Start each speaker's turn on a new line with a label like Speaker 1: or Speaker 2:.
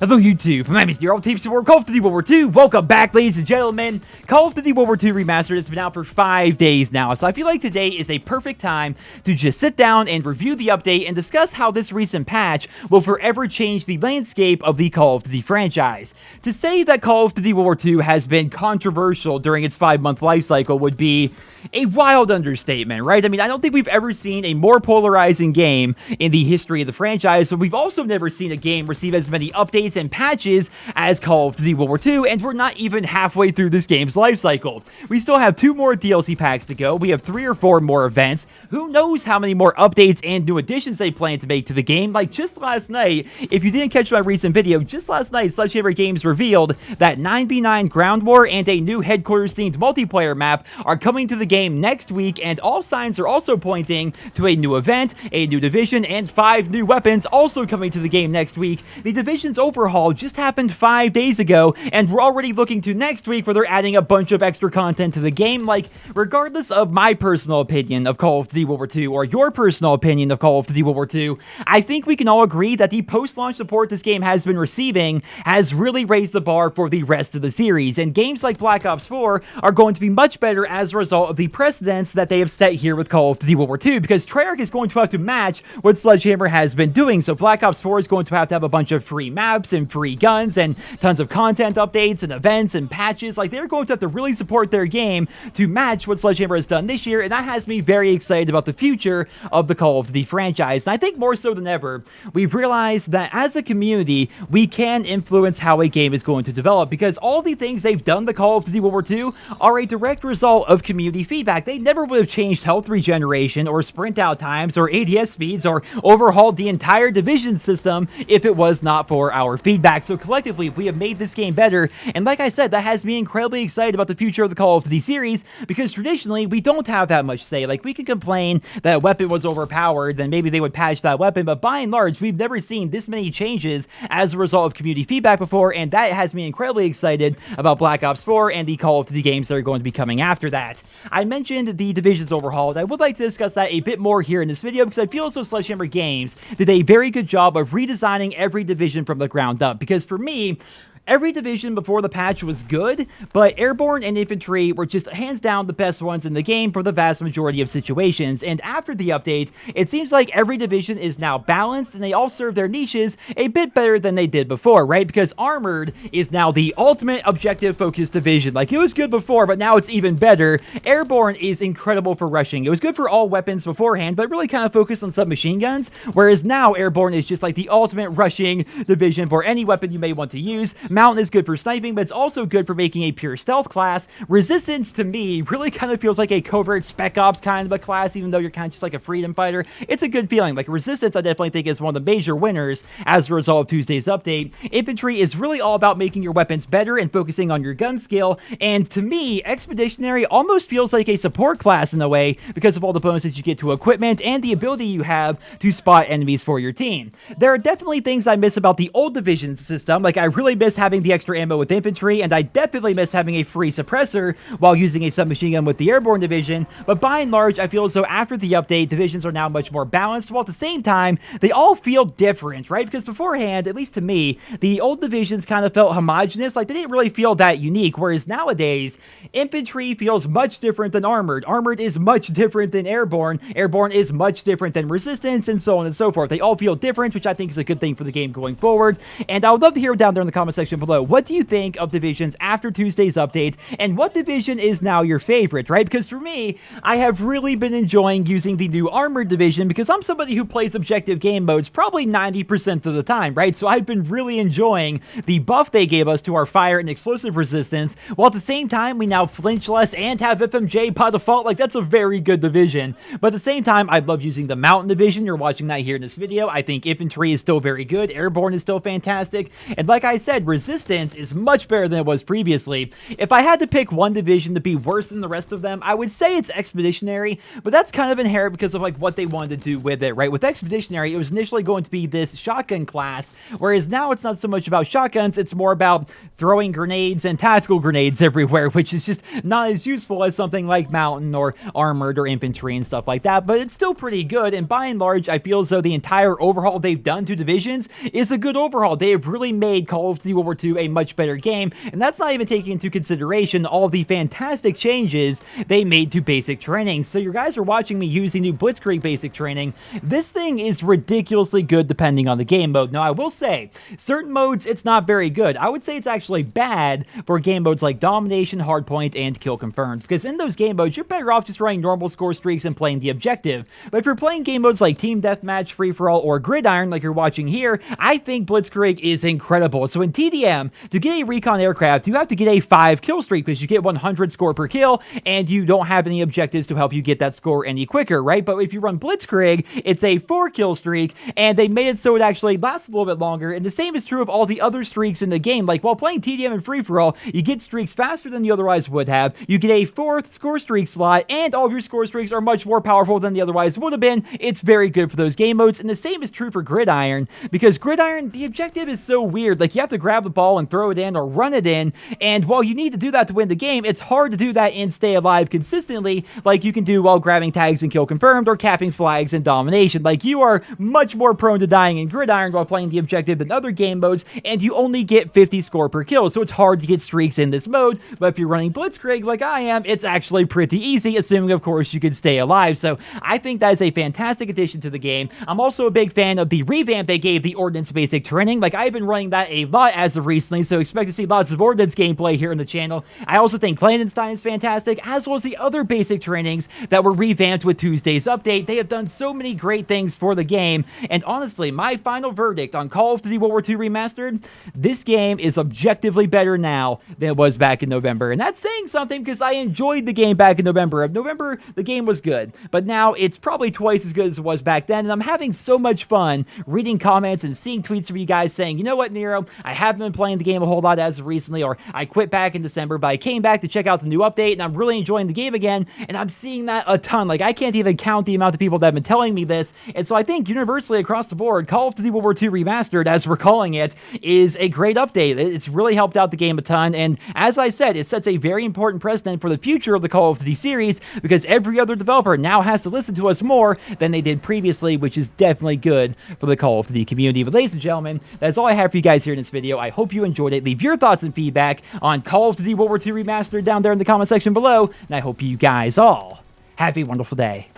Speaker 1: Hello YouTube, my name is Nero, Team Support Call of Duty World War II. Welcome back, ladies and gentlemen. Call of Duty World War II Remastered has been out for 5 days now, so I feel like today is a perfect time to just sit down and review the update and discuss how this recent patch will forever change the landscape of the Call of Duty franchise. To say that Call of Duty World War II has been controversial during its 5-month life cycle would be a wild understatement, right? I mean, I don't think we've ever seen a more polarizing game in the history of the franchise, but we've also never seen a game receive as many updates and patches as Call of Duty World War II, and we're not even halfway through this game's life cycle. We still have 2 more DLC packs to go. We have 3 or 4 more events. Who knows how many more updates and new additions they plan to make to the game? Like just last night, if you didn't catch my recent video, just last night, Sledgehammer Games revealed that 9v9 Ground War and a new headquarters-themed multiplayer map are coming to the game next week, and all signs are also pointing to a new event, a new division, and 5 new weapons also coming to the game next week. The division's overhaul just happened 5 days ago, and we're already looking to next week where they're adding a bunch of extra content to the game. Like, regardless of my personal opinion of Call of Duty World War II or your personal opinion of Call of Duty World War II, I think we can all agree that the post-launch support this game has been receiving has really raised the bar for the rest of the series, and games like Black Ops 4 are going to be much better as a result of the precedents that they have set here with Call of Duty World War II, because Treyarch is going to have to match what Sledgehammer has been doing. So Black Ops 4 is going to have a bunch of free maps and free guns and tons of content updates and events and patches. Like, they're going to have to really support their game to match what Sledgehammer has done this year, and that has me very excited about the future of the Call of Duty franchise. And I think more so than ever, we've realized that as a community, we can influence how a game is going to develop, because all the things they've done to Call of Duty World War II are a direct result of community feedback. They never would have changed health regeneration or sprint out times or ADS speeds or overhauled the entire division system if it was not for our feedback. So collectively, we have made this game better, and like I said, that has me incredibly excited about the future of the Call of Duty series, because traditionally, we don't have that much say. Like, we can complain that a weapon was overpowered, then maybe they would patch that weapon, but by and large, we've never seen this many changes as a result of community feedback before, and that has me incredibly excited about Black Ops 4 and the Call of Duty games that are going to be coming after that. I mentioned the divisions overhauled. I would like to discuss that a bit more here in this video, because I feel as though Sledgehammer Games did a very good job of redesigning every division from the ground up, because for me, every division before the patch was good, but Airborne and Infantry were just hands down the best ones in the game for the vast majority of situations, and after the update, it seems like every division is now balanced, and they all serve their niches a bit better than they did before, right? Because Armored is now the ultimate objective-focused division. Like, it was good before, but now it's even better. Airborne is incredible for rushing. It was good for all weapons beforehand, but really kind of focused on submachine guns, whereas now Airborne is just like the ultimate rushing division for any weapon you may want to use. Mountain is good for sniping, but it's also good for making a pure stealth class. Resistance, to me, really kind of feels like a covert spec ops kind of a class, even though you're kind of just like a freedom fighter. It's a good feeling. Like, Resistance, I definitely think, is one of the major winners as a result of Tuesday's update. Infantry is really all about making your weapons better and focusing on your gun skill, and to me, Expeditionary almost feels like a support class in a way, because of all the bonuses you get to equipment and the ability you have to spot enemies for your team. There are definitely things I miss about the old division system. Like, I really miss having the extra ammo with Infantry, and I definitely miss having a free suppressor while using a submachine gun with the Airborne division, but by and large, I feel as though after the update, divisions are now much more balanced, while at the same time, they all feel different, right? Because beforehand, at least to me, the old divisions kind of felt homogenous. Like, they didn't really feel that unique, whereas nowadays, Infantry feels much different than Armored. Armored is much different than Airborne. Airborne is much different than Resistance, and so on and so forth. They all feel different, which I think is a good thing for the game going forward, and I would love to hear down there in the comment section below, what do you think of divisions after Tuesday's update, and what division is now your favorite, right? Because for me, I have really been enjoying using the new Armored division, because I'm somebody who plays objective game modes probably 90% of the time, right? So I've been really enjoying the buff they gave us to our fire and explosive resistance, while at the same time, we now flinch less and have FMJ by default. Like, that's a very good division. But at the same time, I love using the Mountain division. You're watching that here in this video. I think Infantry is still very good. Airborne is still fantastic. And like I said, resistance is much better than it was previously. If I had to pick one division to be worse than the rest of them, I would say it's Expeditionary, but that's kind of inherent because of like what they wanted to do with it, right? With Expeditionary, it was initially going to be this shotgun class, whereas now it's not so much about shotguns, it's more about throwing grenades and tactical grenades everywhere, which is just not as useful as something like Mountain or Armored or Infantry and stuff like that, but it's still pretty good, and by and large, I feel as though the entire overhaul they've done to divisions is a good overhaul. They have really made Call of Duty World War II a much better game, and that's not even taking into consideration all the fantastic changes they made to basic training. So you guys are watching me use the new Blitzkrieg basic training. This thing is ridiculously good depending on the game mode. Now, I will say, certain modes, it's not very good. I would say it's actually bad for game modes like Domination, Hardpoint, and Kill Confirmed, because in those game modes, you're better off just running normal score streaks and playing the objective. But if you're playing game modes like Team Deathmatch, Free-For-All, or Gridiron, like you're watching here, I think Blitzkrieg is incredible. So in TDM, to get a recon aircraft, you have to get a 5 kill streak because you get 100 score per kill, and you don't have any objectives to help you get that score any quicker, right? But if you run Blitzkrieg, it's a 4 kill streak, and they made it so it actually lasts a little bit longer, and the same is true of all the other streaks in the game. Like, while playing TDM and Free-For-All, you get streaks faster than you otherwise would have, you get a 4th score streak slot, and all of your score streaks are much more powerful than they otherwise would have been. It's very good for those game modes, and the same is true for Gridiron, because Gridiron, the objective is so weird. Like, you have to grab the ball and throw it in or run it in, and while you need to do that to win the game, it's hard to do that and stay alive consistently like you can do while grabbing tags and Kill Confirmed or capping flags in Domination. Like, you are much more prone to dying in Gridiron while playing the objective than other game modes, and you only get 50 score per kill, so it's hard to get streaks in this mode. But if you're running Blitzkrieg like I am, it's actually pretty easy, assuming of course you can stay alive. So I think that is a fantastic addition to the game. I'm also a big fan of the revamp they gave the Ordnance basic training. Like, I've been running that a lot as of recently, so expect to see lots of Ordnance gameplay here on the channel. I also think Clandestine is fantastic, as well as the other basic trainings that were revamped with Tuesday's update. They have done so many great things for the game, and honestly, my final verdict on Call of Duty World War II Remastered, this game is objectively better now than it was back in November, and that's saying something because I enjoyed the game back in November. November, the game was good, but now it's probably twice as good as it was back then, and I'm having so much fun reading comments and seeing tweets from you guys saying, you know what, Nero, I haven't been playing the game a whole lot as of recently, or I quit back in December, but I came back to check out the new update, and I'm really enjoying the game again, and I'm seeing that a ton. Like, I can't even count the amount of people that have been telling me this, and so I think universally across the board, Call of Duty World War II Remastered, as we're calling it, is a great update. It's really helped out the game a ton, and as I said, it sets a very important precedent for the future of the Call of Duty series, because every other developer now has to listen to us more than they did previously, which is definitely good for the Call of Duty community. But ladies and gentlemen, that's all I have for you guys here in this video. I hope you enjoyed it. Leave your thoughts and feedback on Call of Duty World War II Remastered down there in the comment section below, and I hope you guys all have a wonderful day.